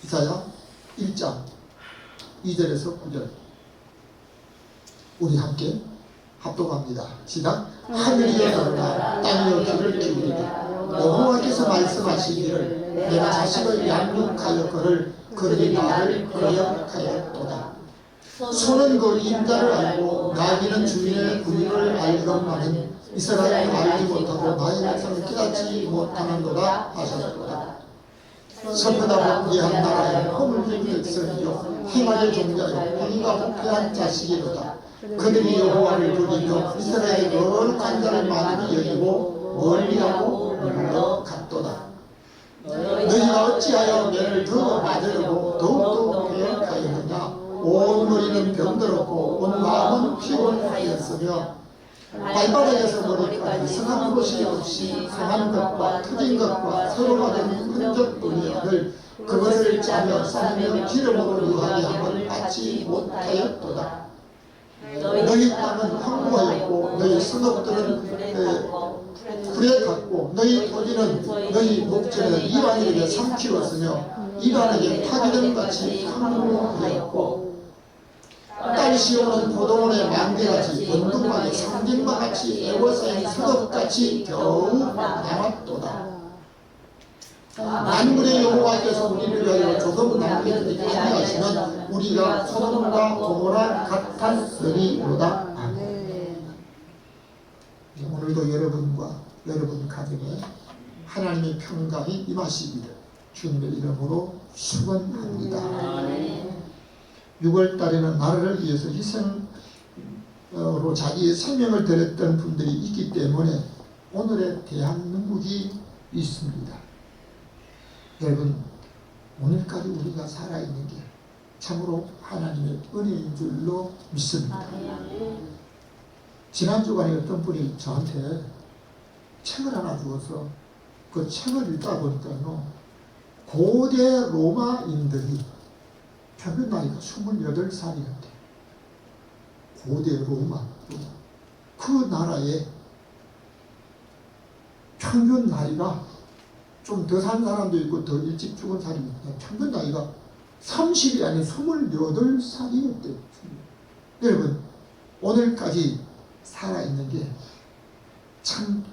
이사야 1장 2절에서 9절 우리 함께 합독합니다. 시작. 하늘이여 들으라 땅이여 귀를 기울이라 여호와께서 말씀하시기를 내가 자식을 양육하였거늘 그들이 나를 거역하였도다. 소는 그 인자를 알고 나귀는 주인의 부위를 알건만은 이스라엘은 알지 못하고 나의 백성을 깨닫지 못하는도다 하셨도다. 선포하고 귀한 나라에 허물진 백성이요 행하게 종자요 공의가 부패한 자식이로다. 그들이 여호와를 부르며 이스라엘의 거룩한 자를 많이 여기고 멀리하고 물러갔도다. 너희가 어찌하여 너를 더 맞으려고 더욱더 계획하였느냐. 온 머리는 병들었고 온 마음은 피곤하였으며 발바닥에서 머리까지 성한 곳이 없이 상한 것과 터진 것과 서로가 된 흔적뿐이거늘 그것을 짜며 싸며 기름으로 유하게 함을 받지 못하였도다. 너희 땅은 황무하였고 너희 성읍들은 불에 갔고 너희 토지는 너희 목전에 이방인에게 삼키웠으며 이방에게 파괴된 같이 황무하였고 딸 시오는 포도원의 망대같이 번둥마의 상징과 같이 애워싸인 성읍같이 겨우 남았도다. 만군의 여호와께서 우리를 위하여 조금 남겨두지 아니하시면 우리가 소돔과 고모라 같았으리로다. 아멘. 오늘도 여러분과 여러분 가정에 하나님의 평강이 임하시기를 주님의 이름으로 축원합니다. 아멘. 6월 달에는 나라를 위해서 희생으로 자기의 생명을 드렸던 분들이 있기 때문에 오늘의 대한민국이 있습니다. 여러분, 오늘까지 우리가 살아있는 게 참으로 하나님의 은혜인 줄로 믿습니다. 지난 주간에 어떤 분이 저한테 책을 하나 주어서 그 책을 읽다 보니까요, 고대 로마인들이 평균 나이가 28살이었대. 고대 로마. 그 나라의 평균 나이가 좀 더 산 사람도 있고 더 일찍 죽은 사람이 있고 평균 나이가 30이 아닌 28살이었대요. 여러분, 오늘까지 살아있는 게 참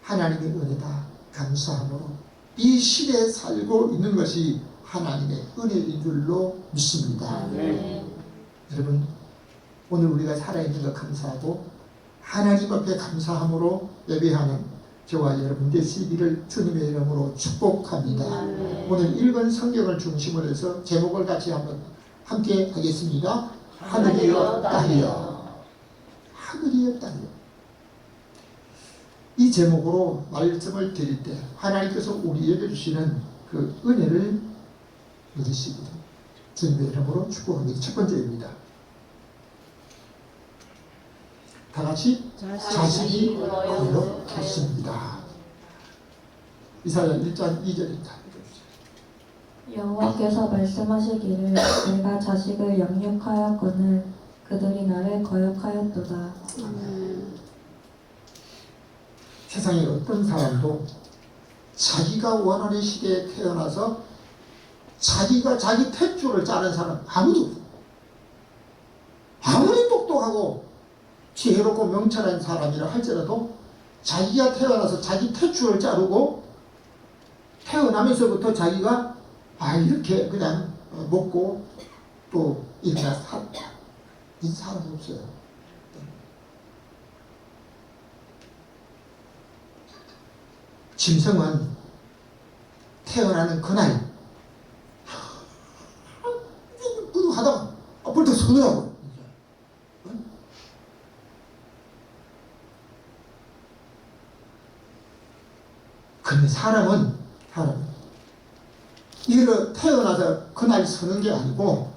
하나님의 은혜다. 감사함으로 이 시대에 살고 있는 것이 하나님의 은혜인 줄로 믿습니다. 여러분, 오늘 우리가 살아있는 것 감사하고 하나님 앞에 감사함으로 예배하는 저와 여러분 되시기를 주님의 이름으로 축복합니다. 오늘 읽은 성경을 중심으로 해서 제목을 같이 한번 함께 하겠습니다. 하늘이여 땅이여. 하늘이여 땅이여. 이 제목으로 말씀을 드릴 때 하나님께서 우리에게 주시는 그 은혜를 누리시기를 주님의 이름으로 축복합니다. 첫 번째입니다. 다 같이 자식이 거역했습니다. 이사야 1장 2절입니다. 여호와께서 말씀하시기를 내가 자식을 양육하였거늘 그들이 나를 거역하였도다. 세상에 어떤 사람도 자기가 원하는 시대에 태어나서 자기가 자기 탯줄을 짜는 사람 아무도 없어요. 아무리 똑똑하고 지혜롭고 명철한 사람이라 할지라도 자기가 태어나서 자기 탯줄을 자르고 태어나면서부터 자기가 이렇게 그냥 먹고 또 일어나 살았다. 이 사람 없어요. 짐승은 태어나는 그날 하다가 벌떡 서더라고요. 근데 사람은 이를 태어나서 그날 서는 게 아니고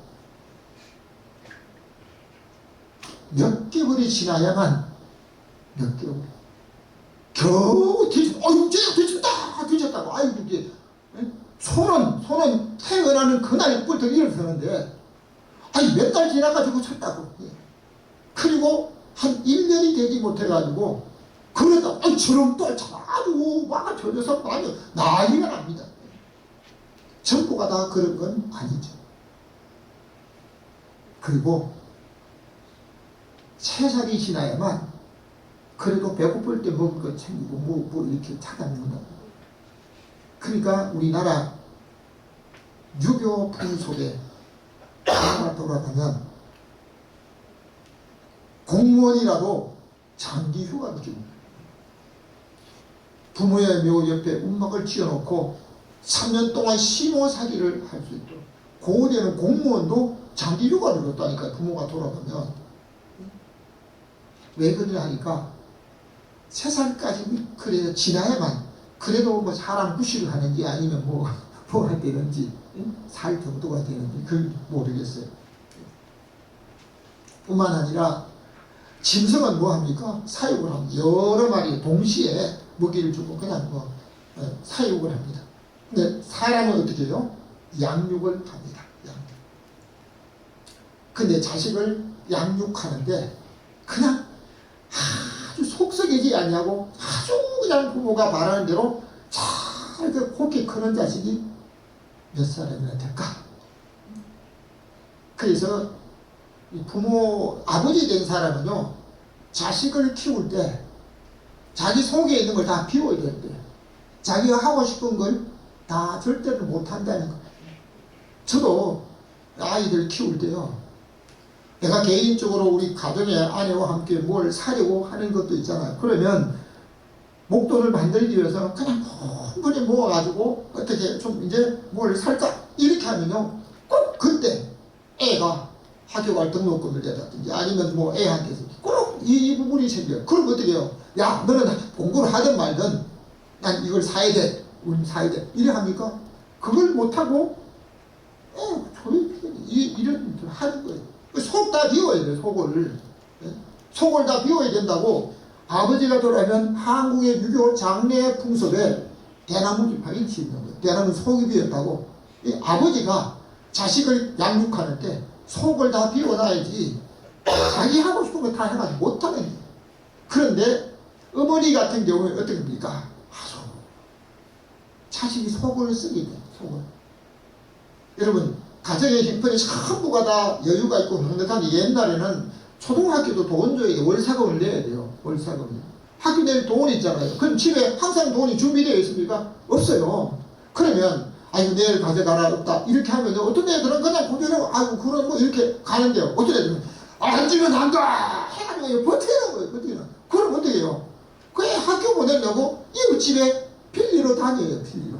몇 개월이 지나야만 몇 개월 겨우 뒤집다고 아이고 이게 소는 태어나는 그날 벌떡 일어서는데 몇 달 지나가지고 쳤다고. 그리고 한 1년이 되지 못해가지고 그러다 주름 떨쳐가지고 막 젖어서 난리가 납니다. 전부가 다 그런 건 아니죠. 그리고 3살이 지나야만 그래도 배고플 때 먹을 거 챙기고 뭐 이렇게 찾아먹는다고. 그러니까 우리나라 유교 풍속에 하나 돌아가면 공무원이라도 장기 휴가를 줍니다. 부모의 묘 옆에 움막을 지어놓고 3년 동안 시모살이를 할 수 있도록. 고대는 공무원도 장기 휴가를 줬다니까요. 부모가 돌아가면. 왜 그러냐 하니까 3살까지 그래도 지나야만 그래도 뭐 사람 구실을 하는지 아니면 뭐가 되는지 살 정도가 되는지 그걸 모르겠어요. 뿐만 아니라 짐승은 뭐합니까? 사육을 합니다. 여러 마리 동시에 먹이를 주고 그냥 사육을 합니다. 근데 사람은 어떻게 해요? 양육을 합니다. 양육. 근데 자식을 양육하는데 그냥 아주 속썩이지 않냐고 아주 그냥 부모가 바라는 대로 잘 곱게 크는 자식이 몇 살이나 될까? 그래서 부모 아버지 된 사람은요 자식을 키울 때 자기 속에 있는 걸 다 비워야 되는데 자기가 하고 싶은 걸 다 절대로 못한다는 거예요. 저도 아이들 키울 때요 내가 개인적으로 우리 가정의 아내와 함께 뭘 사려고 하는 것도 있잖아요. 그러면 목돈을 만들기 위해서 그냥 한 번에 모아가지고 어떻게 좀 이제 뭘 살까 이렇게 하면요 꼭 그때 애가 학교 갈 등록금을 내다든지 아니면 뭐 애한테서 꼭 이 부분이 생겨요. 그럼 어떻게 해요? 야 너는 공부를 하든 말든 난 이걸 사야 돼. 우린 사야 돼. 이래 합니까? 그걸 못하고 이런 하는 거예요. 속 다 비워야 돼요. 속을 다 비워야 된다고. 아버지가 돌아가면 한국의 유교 장례 풍속에 대나무 지팡이를 씌우는 거예요. 대나무 속이 비었다고. 이 아버지가 자식을 양육하는데 속을 다 비워놔야지 자기 하고 싶은 거 다 해가지고 못하는 거예요. 그런데 어머니 같은 경우에 어떻게 합니까? 자식이 속을 쓰게 돼요. 속을. 여러분 가정의 형편이 전부가 다 여유가 있고 넉넉한데 옛날에는 초등학교도 돈 줘야 돼요. 월사금을 내야 돼요. 월사금을. 학교 낼 돈이 있잖아요. 그럼 집에 항상 돈이 준비되어 있습니까? 없어요. 그러면 아이고 내일 가져가라 없다 이렇게 하면 어떤 애들은 그냥 그대로 아이고 그런 거 이렇게 가는데요. 어떤 애들은 안 주면 안 가! 해가지고 버티는 거예요. 버티는. 그럼 어떻게 해요? 그 애 학교 보내려고 이거 집에 빌리러 다녀요. 빌리러.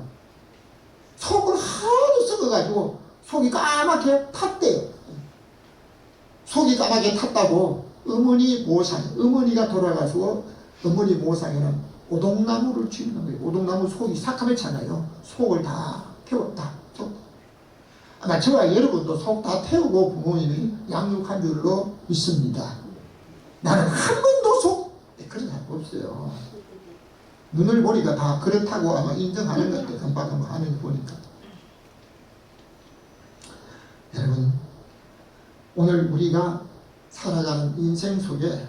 속을 하도 썩어가지고 속이 까맣게 탔대요. 속이 까맣게 탔다고 어머니 모상, 어머니가 돌아가시고 어머니 모상에는 오동나무를 치는 거예요. 오동나무 속이 새카맣잖아요. 속을 다 태웠다. 아마 저와 여러분도 속 다 태우고 부모님이 양육한 줄로 믿습니다. 나는 한 번도 그런 사람 없어요. 눈을 보니까 다 그렇다고 아마 인정하는 것 같아요. 금방 하는 거 보니까. 여러분, 오늘 우리가 살아가는 인생 속에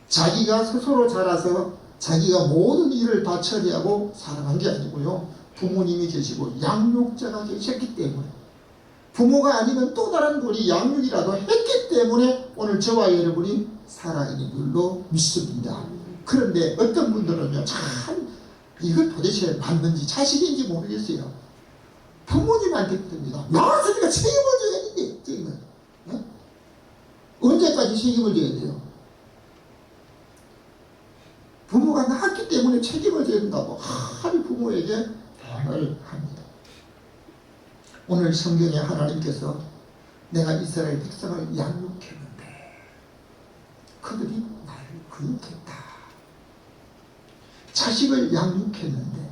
자기가 스스로 자라서 자기가 모든 일을 다 처리하고 살아간 게 아니고요. 부모님이 계시고 양육자가 계셨기 때문에 부모가 아니면 또 다른 분이 양육이라도 했기 때문에 오늘 저와 여러분이 살아있는 줄로 믿습니다. 그런데 어떤 분들은요 참 이걸 도대체 맞는지 자식인지 모르겠어요. 부모님한테 그럽니다. 낳았으니까 책임을 져야 되는데 책임을. 네? 언제까지 책임을 져야 돼요? 부모가 낳았기 때문에 책임을 져야 된다고 하루 부모에게 대화를 합니다. 오늘 성경에 하나님께서 내가 이스라엘 백성을 양육했는데 그들이 나를 거역했다. 자식을 양육했는데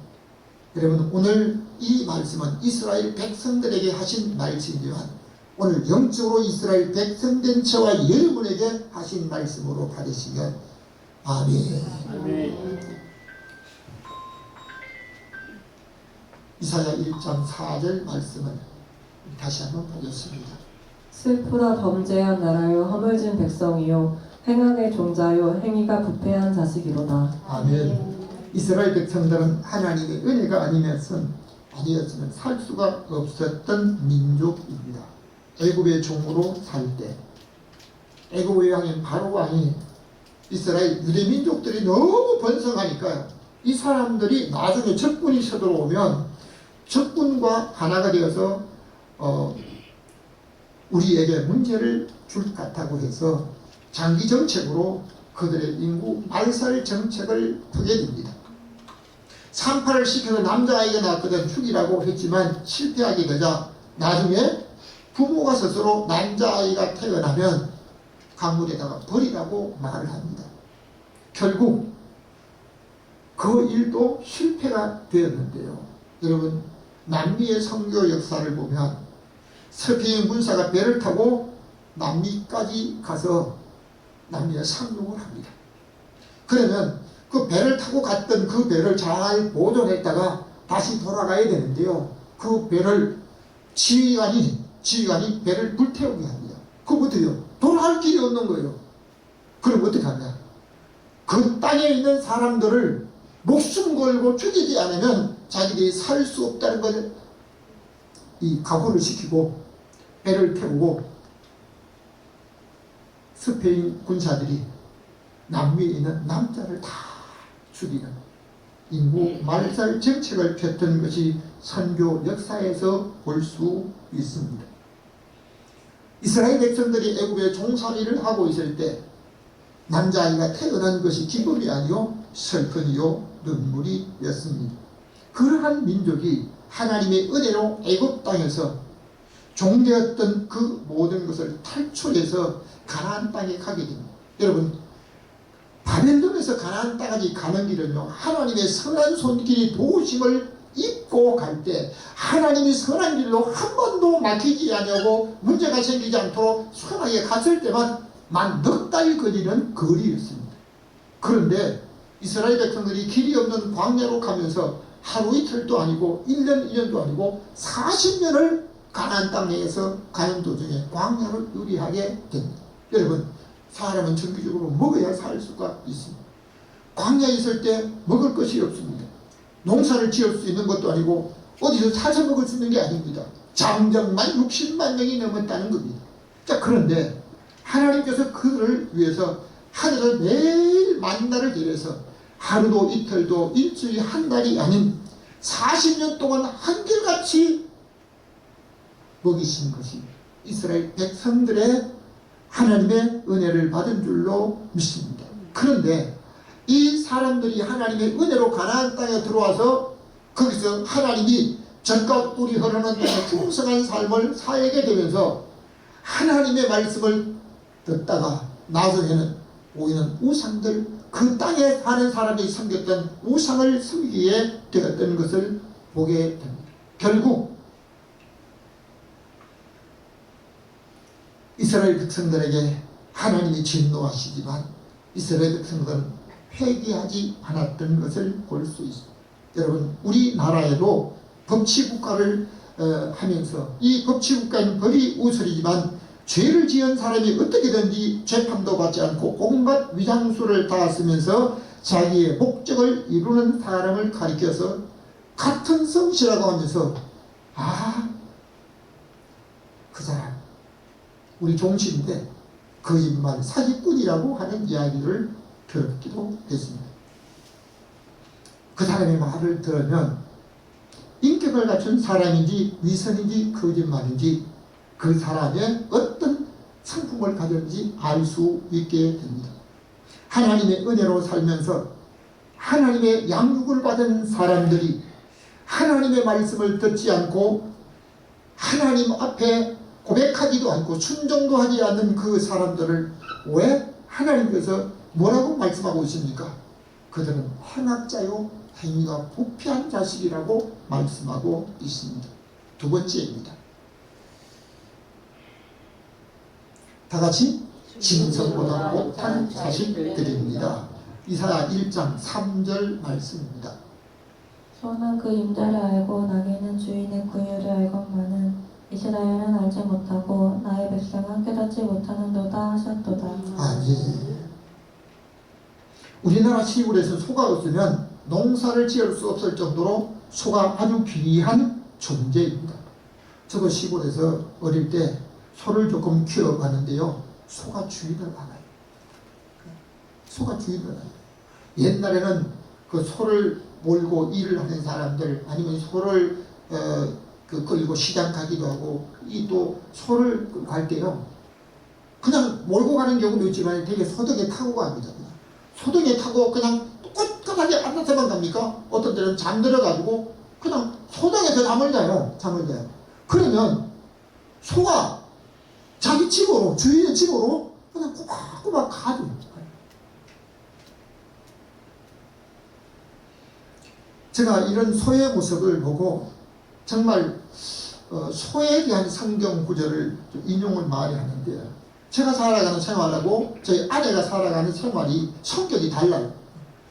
여러분 오늘 이 말씀은 이스라엘 백성들에게 하신 말씀이지만 오늘 영적으로 이스라엘 백성된 저와 여러분에게 하신 말씀으로 받으시면 아멘. 아멘. 이사야 1장 4절 말씀을 다시 한번 보겠습니다. 슬프다 범죄한 나라요 허물진 백성이요 행악의 종자요 행위가 부패한 자식이로다. 아멘. 이스라엘 백성들은 하나님의 은혜가 아니면은 아니었으면 살 수가 없었던 민족입니다. 애굽의 종으로 살 때 애굽의 왕인 바로 왕이 이스라엘 유대 민족들이 너무 번성하니까요. 이 사람들이 나중에 적군이 쳐들어오면 적군과 하나가 되어서 우리에게 문제를 줄 것 같다고 해서 장기 정책으로 그들의 인구 말살 정책을 펴게 됩니다. 산파를 시켜서 남자아이가 낳거든 죽이라고 했지만 실패하게 되자 나중에 부모가 스스로 남자아이가 태어나면 강물에다가 버리라고 말을 합니다. 결국 그 일도 실패가 되었는데요. 여러분, 남미의 선교 역사를 보면 스페인 군사가 배를 타고 남미까지 가서 남미에 상륙을 합니다. 그러면 그 배를 타고 갔던 그 배를 잘 보존했다가 다시 돌아가야 되는데요. 그 배를 지휘관이 배를 불태우게 합니다. 그것도요, 돌아갈 길이 없는 거예요. 그럼 어떻게 하냐? 그 땅에 있는 사람들을 목숨 걸고 죽이지 않으면 자기들이 살 수 없다는 것을 이 각오를 시키고 배를 태우고 스페인 군사들이 남미에 있는 남자를 다 죽이는 인구 말살 정책을 폈던 것이 선교 역사에서 볼 수 있습니다. 이스라엘 백성들이 애굽에 종살이를 하고 있을 때 남자아이가 태어난 것이 기쁨이 아니요 슬픔이요 눈물이었습니다. 그러한 민족이 하나님의 은혜로 애굽 땅에서 종되었던 그 모든 것을 탈출해서 가나안 땅에 가게 됩니다. 여러분, 바벨론에서 가나안 땅까지 가는 길은요, 하나님의 선한 손길이 도우심을 입고 갈 때 하나님이 선한 길로 한 번도 막히지 아니하고 문제가 생기지 않도록 선하게 갔을 때만 만 넉 달 거리는 거리였습니다. 그런데 이스라엘 백성들이 길이 없는 광야로 가면서 하루 이틀도 아니고 1년 2년도 아니고 40년을 가나안 땅에서 가는 도중에 광야를 유리하게 됩니다. 여러분, 사람은 정기적으로 먹어야 살 수가 있습니다. 광야에 있을 때 먹을 것이 없습니다. 농사를 지을 수 있는 것도 아니고 어디서 사서 먹을 수 있는 게 아닙니다. 장정만 60만 명이 넘었다는 겁니다. 자, 그런데 하나님께서 그들을 위해서 하늘을 매일 만나를 내려서 하루도 이틀도 일주일이 한 달이 아닌 40년 동안 한결같이 먹이신 것이 이스라엘 백성들의 하나님의 은혜를 받은 줄로 믿습니다. 그런데 이 사람들이 하나님의 은혜로 가나안 땅에 들어와서 거기서 하나님이 젖과 꿀이 흐르는 땅에 풍성한 삶을 살게 되면서 하나님의 말씀을 듣다가 나중에는 보이는 우상들, 그 땅에 사는 사람이 섬겼던 우상을 섬기게 되었던 것을 보게 됩니다. 결국 이스라엘 백성들에게 하나님이 진노하시지만 이스라엘 백성들은 회개하지 않았던 것을 볼 수 있습니다. 여러분, 우리나라에도 법치국가를 하면서 이 법치국가는 법이 우설이지만 죄를 지은 사람이 어떻게든지 재판도 받지 않고 온갖 위장수를 다 쓰면서 자기의 목적을 이루는 사람을 가리켜서 같은 성씨라고 하면서 그 사람 우리 종씨인데 거짓말 사기꾼이라고 하는 이야기를 들었기도 했습니다. 그 사람의 말을 들으면 인격을 갖춘 사람인지 위선인지 거짓말인지 그 사람의 어떤 성품을 가졌는지 알 수 있게 됩니다. 하나님의 은혜로 살면서 하나님의 양육을 받은 사람들이 하나님의 말씀을 듣지 않고 하나님 앞에 고백하지도 않고 순종도 하지 않는 그 사람들을 왜 하나님께서 뭐라고 말씀하고 있습니까? 그들은 행악자요 행위가 부패한 자식이라고 말씀하고 있습니다. 두 번째입니다. 다 같이 짐승보다 못한 자식들입니다. 이사야 1장 3절 말씀입니다. 소는 그 임자를 알고 나귀는 주인의 구유를 알건만은 이스라엘은 알지 못하고 나의 백성은 깨닫지 못하는도다 하셨도다. 아멘. 우리나라 시골에서 소가 없으면 농사를 지을 수 없을 정도로 소가 아주 귀한 존재입니다. 저도 시골에서 어릴 때 소를 조금 키워봤는데요. 소가 주인을 알아요. 소가 주인을 알아요. 옛날에는 그 소를 몰고 일을 하는 사람들, 아니면 소를 끌고 시장 가기도 하고, 이 또 소를 갈 때요, 그냥 몰고 가는 경우도 있지만 되게 소등에 타고 갑니다. 소등에 타고 그냥 꿋꿋하게 앉아서만 갑니까? 어떤 때는 잠들어가지고 그냥 소등에서 잠을 자요. 그러면 소가 자기 집으로, 주인의 집으로 그냥 꼬박꼬박 가죠. 제가 이런 소의 모습을 보고 정말 소에 대한 성경 구절을 인용을 많이 하는데, 제가 살아가는 생활하고 저희 아내가 살아가는 생활이 성격이 달라요.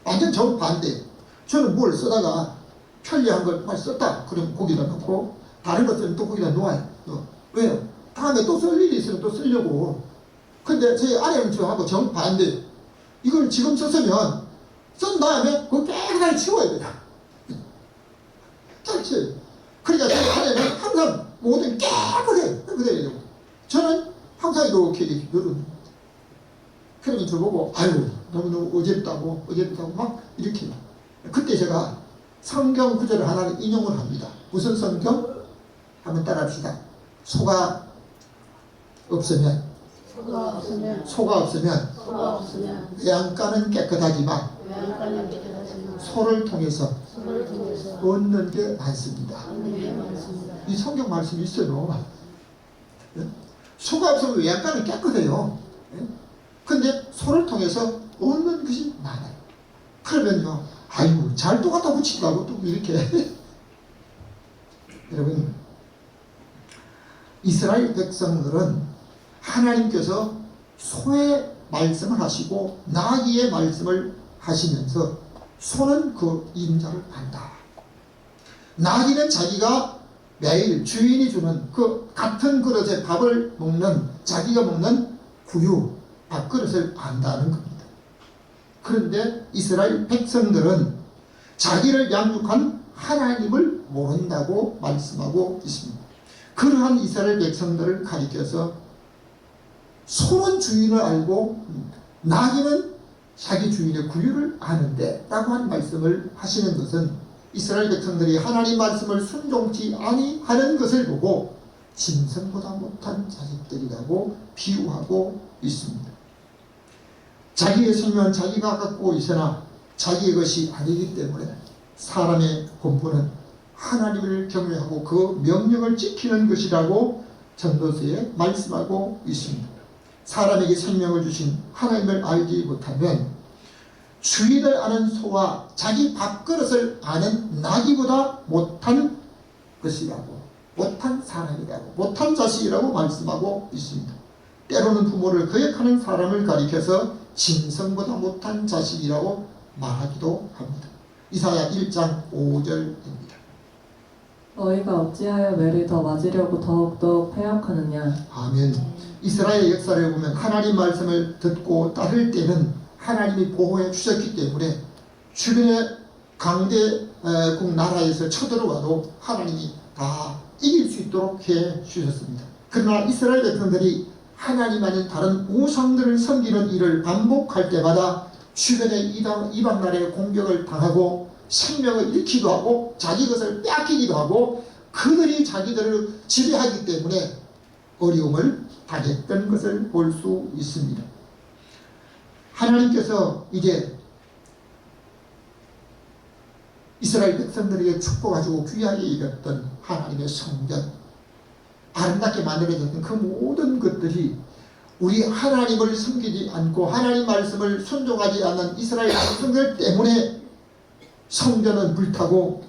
완전 정반대. 저는 뭘 쓰다가 편리한 걸 막 썼다 그러면 거기다 넣고, 다른 것은 또 거기다 놓아요. 왜요? 다음에 또 쓸 일이 있으면 또 쓰려고. 근데 저희 아내는 저하고 정반대. 이걸 지금 썼으면 쓴 다음에 그거 깨끗하게 치워야 돼요. 깨끗이. 그러니까 저희 아내는 항상 모든 깨끗해야 되고, 저는 항상 이렇게 누르는. 그러면 저보고 아유 너무너무 어렵다고 막 이렇게. 그때 제가 성경 구절을 하나를 인용을 합니다. 무슨 성경? 한번 따라합시다. 소가 없으면 외양간은 깨끗하지만 소를 통해서 얻는 게 많습니다. 이 성경 말씀이 있어요. 소가 없으면 외양간은 깨끗해요. 근데 소를 통해서 얻는 것이 많아요. 그러면요, 아유 잘 또 갖다 붙인다고 또 이렇게. 여러분, 이스라엘 백성들은 하나님께서 소의 말씀을 하시고 나귀의 말씀을 하시면서 소는 그 임자를 안다. 나귀는 자기가 매일 주인이 주는 그 같은 그릇에 밥을 먹는, 자기가 먹는 구유, 밥그릇을 안다는 겁니다. 그런데 이스라엘 백성들은 자기를 양육한 하나님을 모른다고 말씀하고 있습니다. 그러한 이스라엘 백성들을 가리켜서 소는 주인을 알고 나귀는 자기 주인의 구유를 아는데 라고 한 말씀을 하시는 것은 이스라엘 백성들이 하나님 말씀을 순종치 아니하는 것을 보고 짐승보다 못한 자식들이라고 비유하고 있습니다. 자기의 생명은 자기가 갖고 있으나 자기의 것이 아니기 때문에 사람의 본분은 하나님을 경외하고 그 명령을 지키는 것이라고 전도서에 말씀하고 있습니다. 사람에게 생명을 주신 하나님을 알지 못하면 주인을 아는 소와 자기 밥그릇을 아는 나귀보다 못한 것이라고, 못한 사람이라고, 못한 자식이라고 말씀하고 있습니다. 때로는 부모를 거역하는 사람을 가리켜서 짐승보다 못한 자식이라고 말하기도 합니다. 이사야 1장 5절입니다. 너희가 어찌하여 매를 더 맞으려고 더욱더 패역하느냐. 아멘. 이스라엘 역사를 보면 하나님 말씀을 듣고 따를 때는 하나님이 보호해 주셨기 때문에 주변의 강대국 나라에서 쳐들어와도 하나님이 다 이길 수 있도록 해 주셨습니다. 그러나 이스라엘 백성들이 하나님 아닌 다른 우상들을 섬기는 일을 반복할 때마다 주변의 이방 나라의 공격을 당하고 생명을 잃기도 하고 자기 것을 빼앗기기도 하고 그들이 자기들을 지배하기 때문에 어려움을 당했던 것을 볼 수 있습니다. 하나님께서 이제 이스라엘 백성들에게 축복하시고 귀하게 여겼던 하나님의 성전, 아름답게 만들어졌던 그 모든 것들이 우리 하나님을 섬기지 않고 하나님 말씀을 순종하지 않는 이스라엘 백성들 때문에 성전은 불타고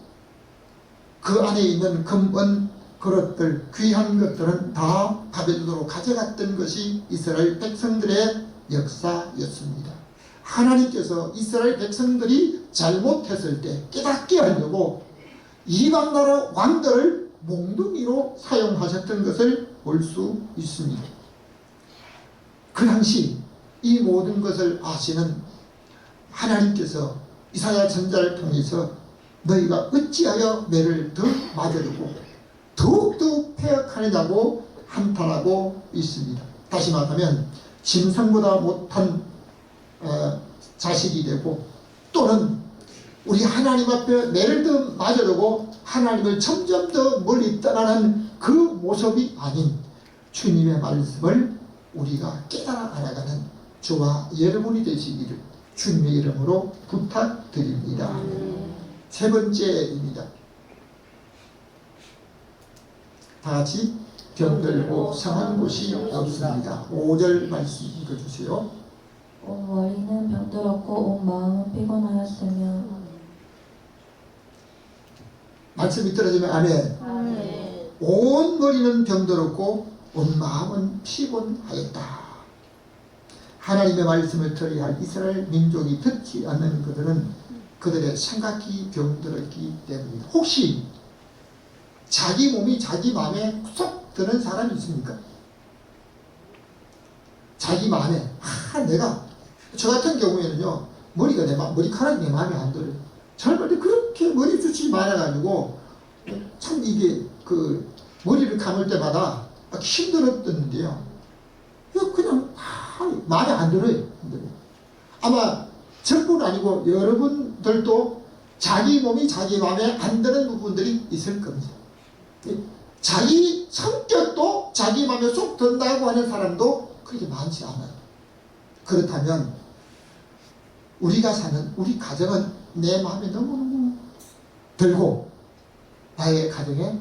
그 안에 있는 금은 그릇들, 귀한 것들은 다 바벨론으로 가져갔던 것이 이스라엘 백성들의 역사였습니다. 하나님께서 이스라엘 백성들이 잘못했을 때 깨닫게 하려고 이방 나라 왕들을 몽둥이로 사용하셨던 것을 볼 수 있습니다. 그 당시 이 모든 것을 아시는 하나님께서 이사야 선지자를 통해서 너희가 어찌하여 매를 더 맞으려고 더욱더 패역하느냐고 한탄하고 있습니다. 다시 말하면 짐승보다 못한 자식이 되고, 또는 우리 하나님 앞에 매를 더 맞으려고 하나님을 점점 더 멀리 떠나는 그 모습이 아닌 주님의 말씀을 우리가 깨달아 알아가는 저와 여러분이 되시기를 주님의 이름으로 부탁드립니다. 세 번째입니다. 다 같이 병들고 상한 곳이 없습니다. 5절 말씀 읽어주세요. 온 머리는 병들었고 온 마음은 피곤하였으며. 말씀이 떨어지면 아멘. 온 머리는 병들었고 온 마음은 피곤하였다. 하나님의 말씀을 들어야 할 이스라엘 민족이 듣지 않는 그들은 그들의 생각이 병들었기 때문입니다. 혹시 자기 몸이 자기 마음에 쏙 드는 사람이 있습니까? 자기 마음에 내가 저 같은 경우에는요, 머리카락이 내 마음에 안 들어요. 젊을 때 그렇게 머리숱이 많아가지고 참 이게 머리를 감을 때마다 막 힘들었던데요. 그냥 마음에 안 들어요. 아마 저뿐 아니고 여러분들도 자기 몸이 자기 마음에 안 드는 부분들이 있을 겁니다. 자기 성격도 자기 마음에 쏙 든다고 하는 사람도 그렇게 많지 않아요. 그렇다면 우리가 사는 우리 가정은 내 마음에 너무너무 들고 나의 가정에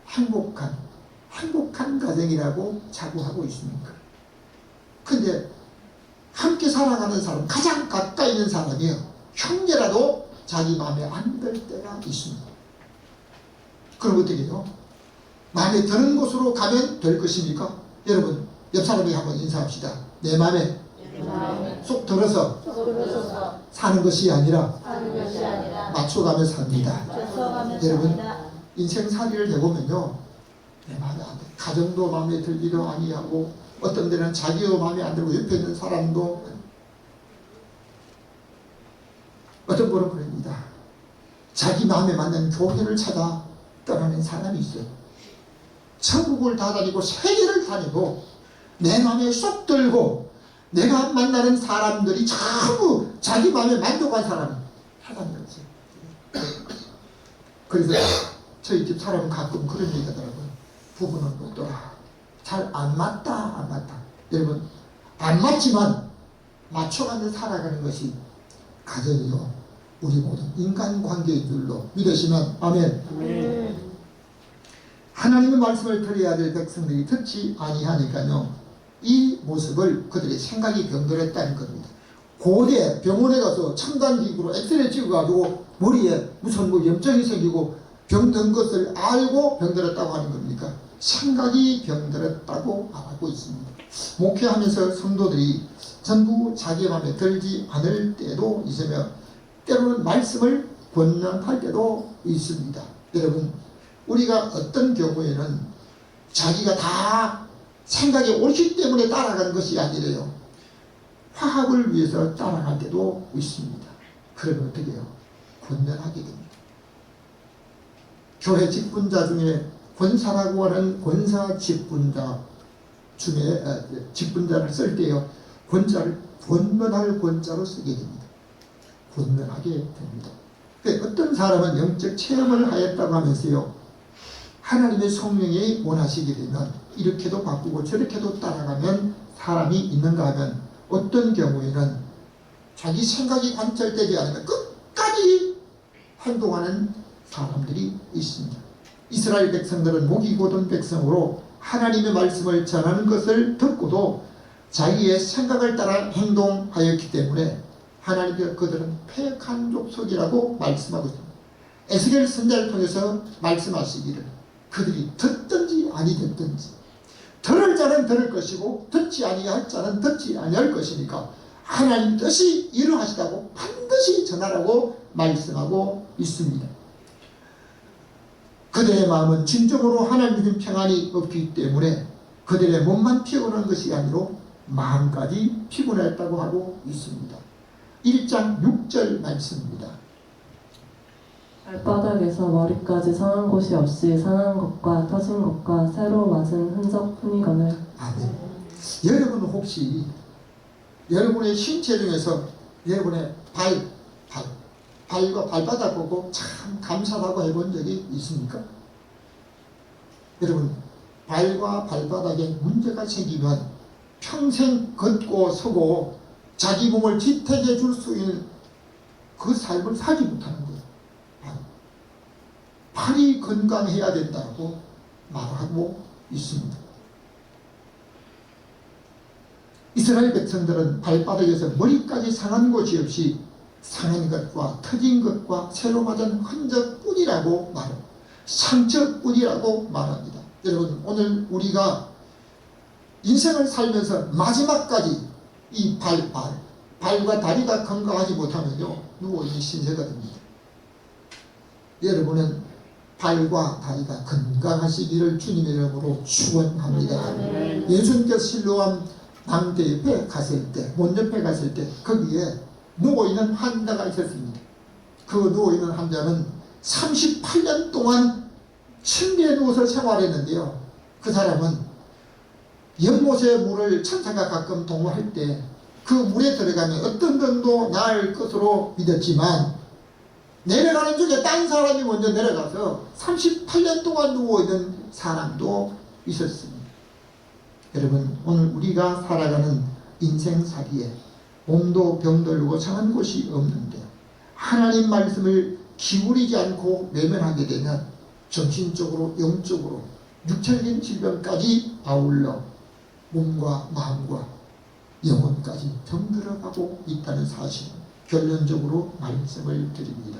행복한 가정이라고 자부하고 있습니까? 근데 함께 살아가는 사람, 가장 가까이 있는 사람이요, 형제라도 자기 마음에 안 들 때가 있습니다. 그럼 어떻게 해요? 마음에 드는 곳으로 가면 될 것입니까? 여러분, 옆 사람에게 한번 인사합시다. 내 마음에 쏙 들어서 사는 것이 아니라 맞춰가며 삽니다. 여러분, 인생살이를 해보면요, 내 마음에 안 돼. 가정도 마음에 들기도 아니하고, 어떤 데는 자기도 마음에 안 들고 옆에 있는 사람도, 어떤 분은 그럽니다. 자기 마음에 맞는 교회를 찾아 떠나는 사람이 있어요. 천국을 다 다니고 세계를 다니고 내 마음에 쏙 들고 내가 만나는 사람들이 전부 자기 마음에 만족한 사람이 하다는 거죠. 그래서 저희 집 사람은 가끔 그런 얘기 하더라고요. 부부는 어떠라. 잘 안 맞다. 여러분, 안 맞지만 맞춰가며 살아가는 것이 가정이요, 우리 모든 인간관계인 줄로 믿으시면 아멘. 하나님의 말씀을 들어야 될 백성들이 듣지 아니하니까요, 이 모습을 그들의 생각이 병들었다는 겁니다. 고대 병원에 가서 첨단기구로 엑스레이 찍어가지고 머리에 무슨 염증이 생기고 병든 것을 알고 병들었다고 하는 겁니까? 생각이 병들었다고 말하고 있습니다. 목회하면서 성도들이 전부 자기 마음에 들지 않을 때도 있으며 때로는 말씀을 권면할 때도 있습니다. 여러분, 우리가 어떤 경우에는 자기가 다 생각이 옳기 때문에 따라가는 것이 아니래요. 화합을 위해서 따라갈 때도 있습니다. 그러면 어떻게 해요? 권면하게 됩니다. 교회 직분자 중에 권사라고 하는 권사 직분자 중에 직분자를 쓸 때요, 권자를 권면할 권자로 쓰게 됩니다. 권면하게 됩니다. 어떤 사람은 영적 체험을 하였다고 하면서요, 하나님의 성령이 원하시게 되면 이렇게도 바꾸고 저렇게도 따라가면 사람이 있는가 하면, 어떤 경우에는 자기 생각이 관철되지 않으면 끝까지 행동하는 사람들이 있습니다. 이스라엘 백성들은 목이 곧은 백성으로 하나님의 말씀을 전하는 것을 듣고도 자기의 생각을 따라 행동하였기 때문에 하나님께서 그들은 패역한 족속이라고 말씀하고 있습니다. 에스겔 선지자를 통해서 말씀하시기를 그들이 듣든지 아니 듣든지 들을 자는 들을 것이고 듣지 아니할 자는 듣지 아니할 것이니까 하나님 뜻이 이루어지다고 반드시 전하라고 말씀하고 있습니다. 그들의 마음은 진정으로 하나님의 평안이 없기 때문에 그들의 몸만 피곤한 것이 아니라 마음까지 피곤했다고 하고 있습니다. 1장 6절 말씀입니다. 발바닥에서 머리까지 상한 곳이 없이 상한 것과 터진 것과 새로 맞은 흔적뿐이거늘. 아멘. 여러분 혹시 여러분의 신체 중에서 여러분의 발과 발바닥 보고 참 감사하다고 해본 적이 있습니까? 여러분, 발과 발바닥에 문제가 생기면 평생 걷고 서고 자기 몸을 지탱해 줄 수 있는 그 삶을 살지 못하는 거예요. 발이 건강해야 된다고 말하고 있습니다. 이스라엘 백성들은 발바닥에서 머리까지 상한 곳이 없이 상한 것과 터진 것과 새로 맞은 흔적뿐이라고 말합니다. 상처뿐이라고 말합니다. 여러분, 오늘 우리가 인생을 살면서 마지막까지 이 발과 다리가 건강하지 못하면요, 누워있는 신세가 됩니다. 여러분은 발과 다리가 건강하시기를 주님의 이름으로 축원합니다. 예수님께서 실로암 낭대 옆에 갔을 때, 문 옆에 갔을 때 거기에 누워있는 환자가 있었습니다. 그 누워있는 환자는 38년 동안 침대에 누워서 생활했는데요. 그 사람은 연못의 물을 천사가 가끔 동호할 때 그 물에 들어가면 어떤 정도 나을 것으로 믿었지만 내려가는 중에 딴 사람이 먼저 내려가서 38년 동안 누워있는 사람도 있었습니다. 여러분, 오늘 우리가 살아가는 인생살이에 몸도 병들고 상한 곳이 없는데 하나님 말씀을 기울이지 않고 외면하게 되면 정신적으로 영적으로 육체적인 질병까지 아울러 몸과 마음과 영혼까지 병들어가고 있다는 사실을 결론적으로 말씀을 드립니다.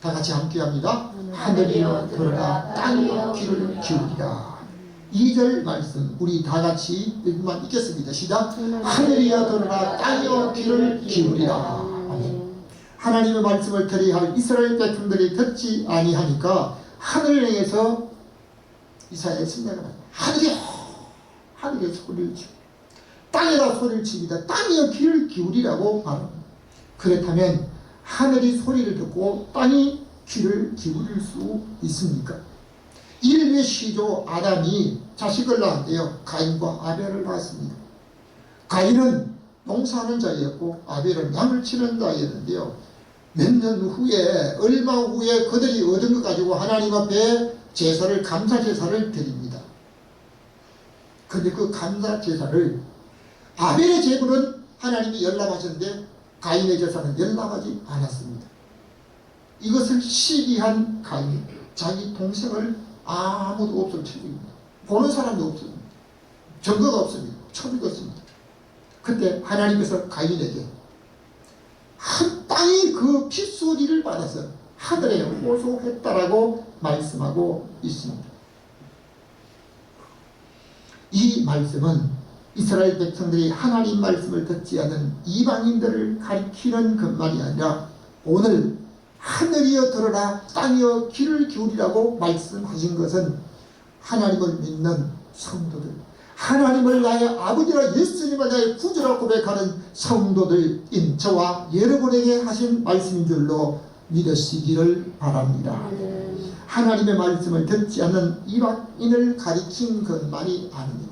다 같이 함께 합니다. 하늘이여 들어라, 땅이여 귀를 기울이라. 2절 말씀 우리 다 같이 읽만 읽겠습니다. 시작. 하늘이여 들어라, 땅이여 귀를 기울이라. 하나님의 말씀을 들어야 할 이스라엘 백성들이 듣지 아니하니까 하늘을 향해서 이사야의 승리가 하늘에 소리를 치고 땅에다 소리를 칩니다. 땅이여 귀를 기울이라고 말합니다. 그렇다면 하늘이 소리를 듣고 땅이 귀를 기울일 수 있습니까? 인류의 시조 아담이 자식을 낳았는데요. 가인과 아벨을 낳았습니다. 가인은 농사하는 자였고 아벨은 양을 치는 자였는데요. 몇 년 후에 얼마 후에 그들이 얻은 것 가지고 하나님 앞에 제사를 감사 제사를 드립니다. 그런데 그 감사 제사를 아벨의 제물은 하나님이 열납하셨는데 가인의 제사는 열납하지 않았습니다. 이것을 시기한 가인, 자기 동생을 아무도 없을 처지입니다. 보는 사람도 없습니다. 증거가 없습니다. 처리가 없습니다. 그때 하나님께서 가인에게 한 땅이 그 핏소리를 받아서 하늘에 호소했다라고 말씀하고 있습니다. 이 말씀은 이스라엘 백성들이 하나님 말씀을 듣지 않는 이방인들을 가리키는 것만이 아니라 오늘 하늘이여 들어라, 땅이여 귀를 기울이라고 말씀하신 것은 하나님을 믿는 성도들, 하나님을 나의 아버지라 예수님을 나의 구주라 고백하는 성도들인 저와 여러분에게 하신 말씀인 줄로 믿으시기를 바랍니다. 하나님의 말씀을 듣지 않는 이방인을 가리킨 것만이 아닙니다.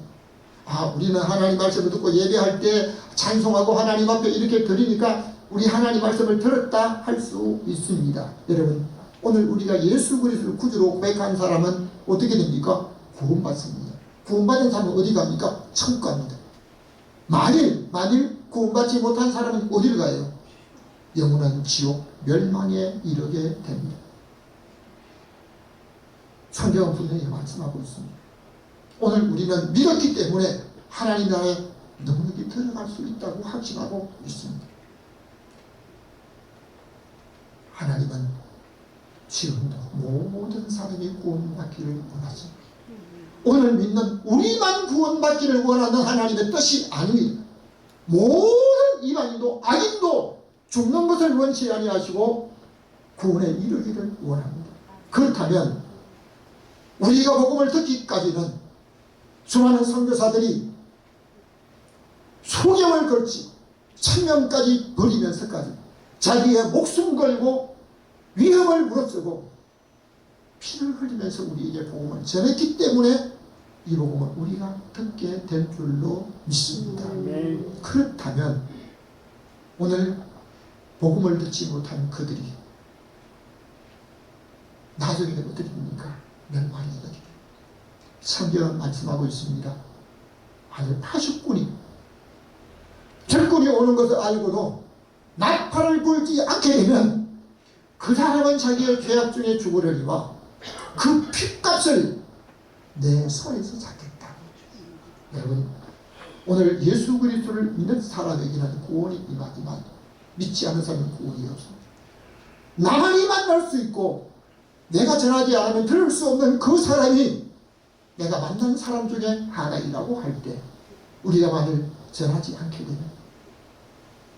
우리는 하나님 말씀을 듣고 예배할 때 찬송하고 하나님 앞에 이렇게 드리니까 우리 하나님 말씀을 들었다 할 수 있습니다. 여러분, 오늘 우리가 예수 그리스도를 구주로 고백한 사람은 어떻게 됩니까? 구원받습니다. 구원받은 사람은 어디 갑니까? 천국 갑니다. 만일 구원받지 못한 사람은 어디를 가요? 영원한 지옥 멸망에 이르게 됩니다. 성경은 분명히 말씀하고 있습니다. 오늘 우리는 믿었기 때문에 하나님 나라에 넉넉히 들어갈 수 있다고 확신하고 있습니다. 하나님은 지금도 모든 사람이 구원받기를 원하십니다. 오늘 믿는 우리만 구원받기를 원하는 하나님의 뜻이 아닙니다. 모든 이방인도 악인도 죽는 것을 원치 아니하시고 구원에 이르기를 원합니다. 그렇다면 우리가 복음을 듣기까지는 수많은 선교사들이 소경을 걸치고 생명까지 버리면서까지 자기의 목숨 걸고 위험을 무릅쓰고 피를 흘리면서 우리에게 복음을 전했기 때문에 이 복음을 우리가 듣게 될 줄로 믿습니다. 그렇다면 오늘 복음을 듣지 못한 그들이 나중에 어떻게 됩니까? 멸망이 되게 성경은 말씀하고 있습니다. 아주 파수꾼이 적군이 오는 것을 알고도 나팔을 불지 않게 되면 그 사람은 자기의 죄악 중에 죽으려니와 그 핏값을 내 손에서 찾겠다. 여러분, 오늘 예수 그리스도를 믿는 사람에게는 구원이 임하지만 믿지 않는 사람은 구원이 없습니다. 나만이 만날 수 있고 내가 전하지 않으면 들을 수 없는 그 사람이 내가 만난 사람 중에 하나이라고 할 때 우리가 만일 전하지 않게 되면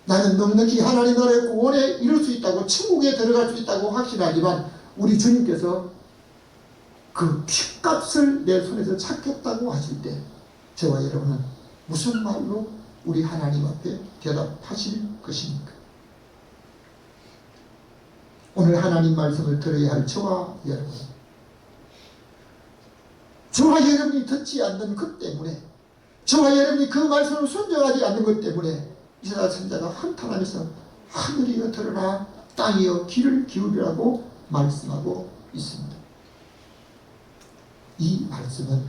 나는 넉넉히 하나님 나라의 구원에 이룰 수 있다고 천국에 들어갈 수 있다고 확신하지만 우리 주님께서 그 핏값을 내 손에서 찾겠다고 하실 때 저와 여러분은 무슨 말로 우리 하나님 앞에 대답하실 것입니까? 오늘 하나님 말씀을 들어야 할 저와 여러분, 저와 여러분이 듣지 않는 것 때문에, 저와 여러분이 그 말씀을 순종하지 않는 것 때문에 이사야 선지자가 한탄하면서 하늘이여 들으라 땅이여 귀를 기울이라고 말씀하고 있습니다. 이 말씀은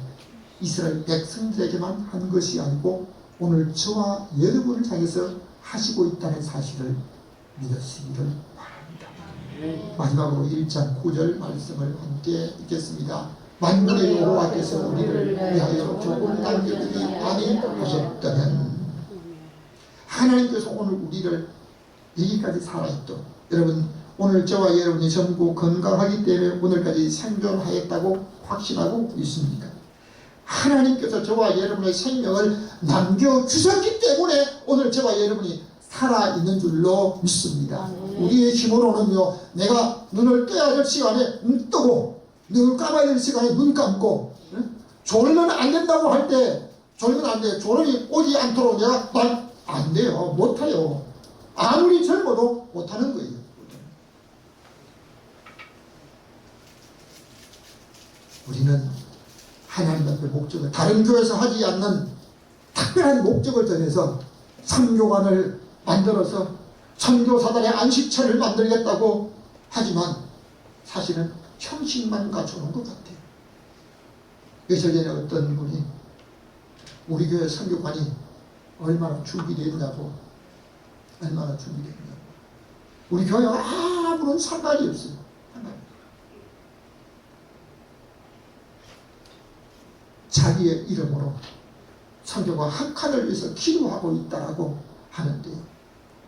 이스라엘 백성들에게만 한 것이 아니고 오늘 저와 여러분을 향해서 하시고 있다는 사실을 믿으시기를 바랍니다. 마지막으로 1장 9절 말씀을 함께 읽겠습니다. 만군의 여호와께서 우리를 위하여 조금 남겨두지 아니하셨다면, 하나님께서 오늘 우리를 여기까지 살아있도, 여러분 오늘 저와 여러분이 전부 건강하기 때문에 오늘까지 생존하였다고 확신하고 있습니까? 하나님께서 저와 여러분의 생명을 남겨주셨기 때문에 오늘 저와 여러분이 살아있는 줄로 믿습니다. 우리의 힘으로는요, 내가 눈을 떠야 될 시간에 눈 뜨고 눈을 감아야 될 시간에 눈 감고, 졸면 안 된다고 할 때 졸면 안 돼. 졸음이 오지 않도록 내가 말 안 돼요. 못해요. 아무리 젊어도 못하는 거예요. 우리는 하나님 앞에 목적을, 다른 교회에서 하지 않는 특별한 목적을 정해서 선교관을 만들어서 선교사단의 안식처를 만들겠다고 하지만 사실은 형식만 갖추는 것 같아요. 며칠 전에 어떤 분이 우리 교회 선교관이 얼마나 준비되었냐고, 우리 교회와 아무런 상관이 없어요. 자기의 이름으로 선교가 한 칸을 위해서 기도하고 있다라고 하는데요,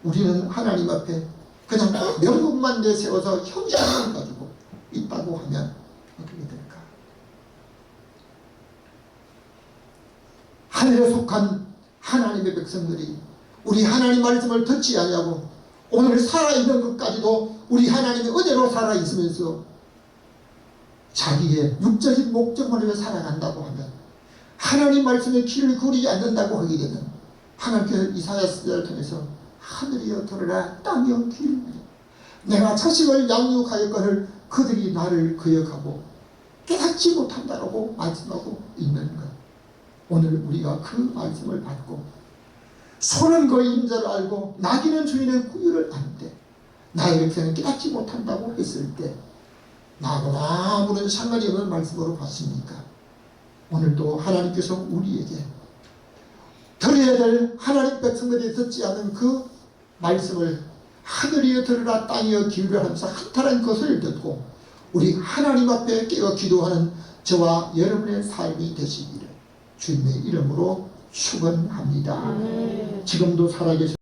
우리는 하나님 앞에 그냥 명분만 내세워서 형식만 가지고 있다고 하면 어떻게 될까? 하늘에 속한 하나님의 백성들이 우리 하나님 말씀을 듣지 아니하고 오늘 살아있는 것까지도 우리 하나님의 은혜로 살아있으면서 자기의 육적인 목적만 위해 살아간다고 하면, 하나님 말씀에 귀를 기울이지 않는다고 하게 되면 하나님께서 이사야 선지자를 통해서 하늘이여 들으라 땅이여 귀를 기울이라, 내가 자식을 양육하였거늘 그들이 나를 기억하고 깨닫지 못한다라고 말씀하고 있는 것. 오늘 우리가 그 말씀을 받고 소는 그의 임자를 알고 나귀는 주인의 구유를 아는데 나의 백성은 깨닫지 못한다고 했을 때 나하고는 아무런 상관이 없는 말씀으로 봤습니까? 오늘도 하나님께서 우리에게 들어야 될 하나님 백성들이 듣지 않은 그 말씀을 하늘이여 들으라 땅이여 기울이라 하면서 한탄한 것을 듣고 우리 하나님 앞에 깨어 기도하는 저와 여러분의 삶이 되시기를 주님의 이름으로 축원합니다. 지금도 살아계신